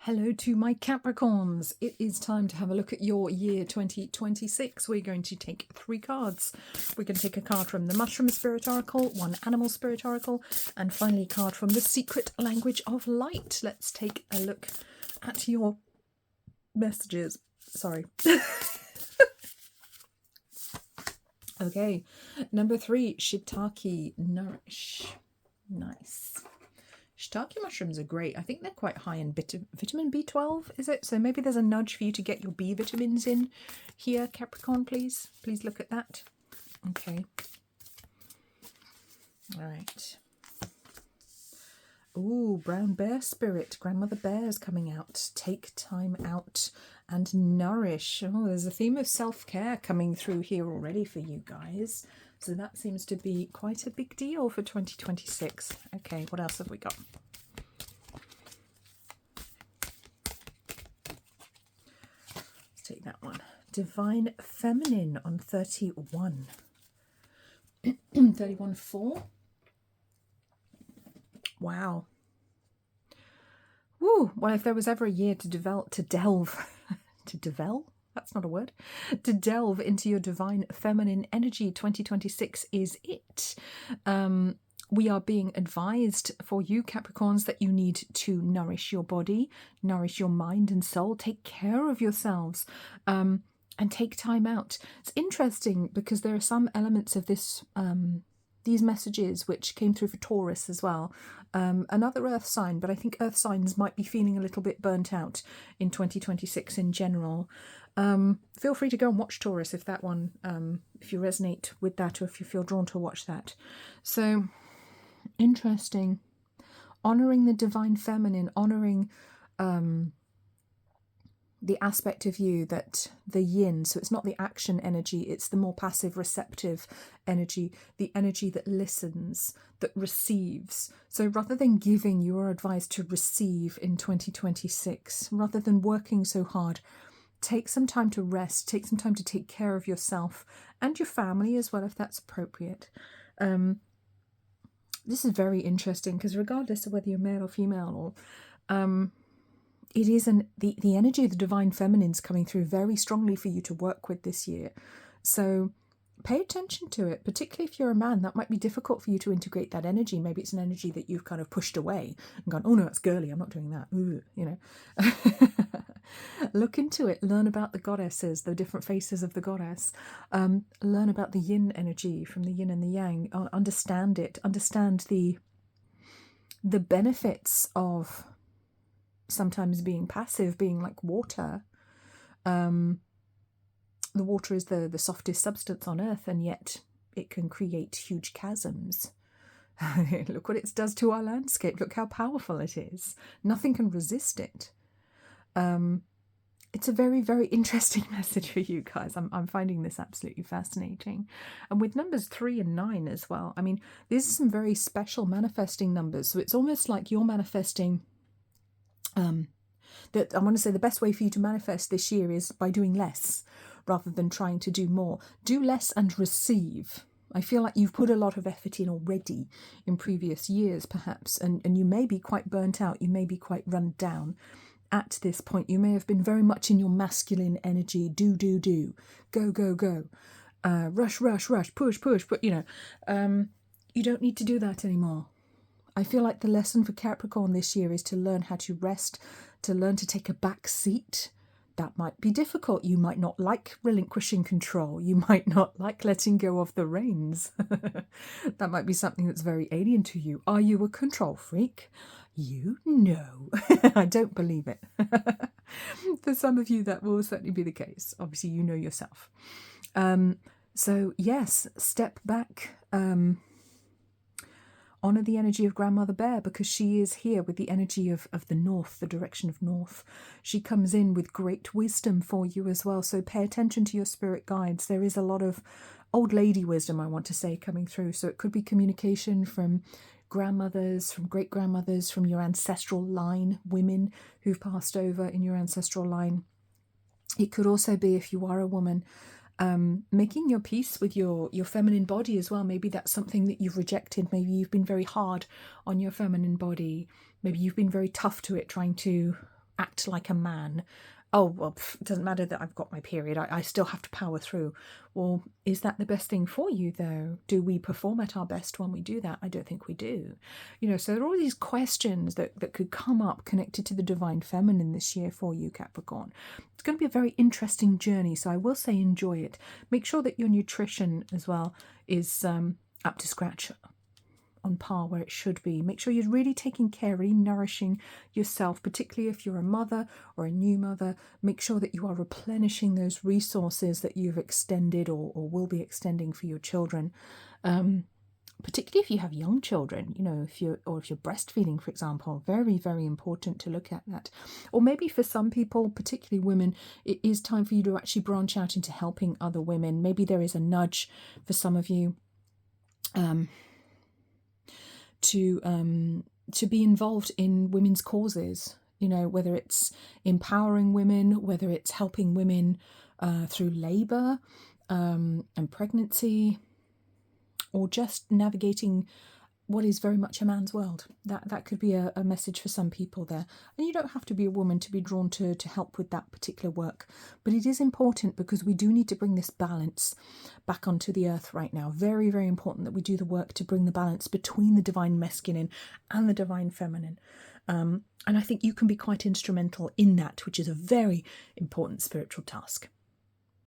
Hello to my Capricorns. It is time to have a look at your year 2026. We're going to take 3 cards. We're going to take a card from the Mushroom Spirit Oracle, 1 Animal Spirit Oracle, and finally a card from the Secret Language of Light. Let's take a look at your messages. Sorry. Okay, number 3, Shiitake Nourish. Nice. Shiitake mushrooms are great. I think they're quite high in vitamin B12, is it? So maybe there's a nudge for you to get your B vitamins in here, Capricorn, please. Please look at that. Okay. All right. Ooh, brown bear spirit. Grandmother bear is coming out. Take time out and nourish. Oh, there's a theme of self-care coming through here already for you guys. So that seems to be quite a big deal for 2026. Okay, what else have we got? Let's take that one. Divine Feminine on 31. 31-4. Wow. Woo. Well, if there was ever a year to delve that's not a word, to delve into your divine feminine energy, 2026 is it. We are being advised for you Capricorns that you need to nourish your body, nourish your mind and soul, take care of yourselves, and take time out. It's interesting because there are some elements of this these messages which came through for Taurus as well, another earth sign, but I think earth signs might be feeling a little bit burnt out in 2026 in general. Feel free to go and watch Taurus if that one, if you resonate with that or if you feel drawn to watch that. So interesting. Honoring the divine feminine, honoring the aspect of you that the yin, so it's not the action energy, it's the more passive receptive energy, the energy that listens, that receives. So rather than giving, you are advised to receive in 2026. Rather than working so hard, take some time to rest, take some time to take care of yourself and your family as well if that's appropriate. This is very interesting because regardless of whether you're male or female, or it is the energy of the divine feminine's coming through very strongly for you to work with this year. So pay attention to it, particularly if you're a man. That might be difficult for you to integrate that energy. Maybe it's an energy that you've kind of pushed away and gone, oh no, it's girly, I'm not doing that. Ooh, you know. Look into it, learn about the goddesses, the different faces of the goddess, learn about the yin energy from the yin and the yang, understand it, understand the benefits of sometimes being passive, being like water. The water is the softest substance on earth, and yet it can create huge chasms. Look what it does to our landscape. Look how powerful it is. Nothing can resist it. It's a very, very interesting message for you guys. I'm finding this absolutely fascinating. And with numbers 3 and 9 as well. I mean, these are some very special manifesting numbers. So it's almost like you're manifesting that I want to say the best way for you to manifest this year is by doing less rather than trying to do more. Do less and receive. I feel like you've put a lot of effort in already in previous years perhaps, and you may be quite burnt out, you may be quite run down at this point. You may have been very much in your masculine energy, do, go, rush, push, but you know, you don't need to do that anymore. I feel like the lesson for Capricorn this year is to learn how to rest, to learn to take a back seat. That might be difficult. You might not like relinquishing control. You might not like letting go of the reins. That might be something that's very alien to you. Are you a control freak? You know. I don't believe it. For some of you, that will certainly be the case. Obviously, you know yourself. So, yes, step back. Honour the energy of Grandmother Bear because she is here with the energy of the north, the direction of north. She comes in with great wisdom for you as well. So pay attention to your spirit guides. There is a lot of old lady wisdom, I want to say, coming through. So it could be communication from grandmothers, from great-grandmothers, from your ancestral line, women who've passed over in your ancestral line. It could also be, if you are a woman, making your peace with your feminine body as well. Maybe that's something that you've rejected. Maybe you've been very hard on your feminine body. Maybe you've been very tough to it, trying to act like a man. Oh, well, it doesn't matter that I've got my period. I still have to power through. Well, is that the best thing for you, though? Do we perform at our best when we do that? I don't think we do. So there are all these questions that could come up connected to the divine feminine this year for you, Capricorn. It's going to be a very interesting journey, so I will say enjoy it. Make sure that your nutrition as well is up to scratch, on par where it should be. Make sure you're really taking care, really nourishing yourself, particularly if you're a mother or a new mother. Make sure that you are replenishing those resources that you've extended or will be extending for your children. Particularly if you have young children, if you're breastfeeding, for example, very, very important to look at that. Or maybe for some people, particularly women, it is time for you to actually branch out into helping other women. Maybe there is a nudge for some of you to be involved in women's causes, whether it's empowering women, whether it's helping women through labour and pregnancy, or just navigating what is very much a man's world. That could be a message for some people there. And you don't have to be a woman to be drawn to help with that particular work. But it is important because we do need to bring this balance back onto the earth right now. Very, very important that we do the work to bring the balance between the divine masculine and the divine feminine. And I think you can be quite instrumental in that, which is a very important spiritual task.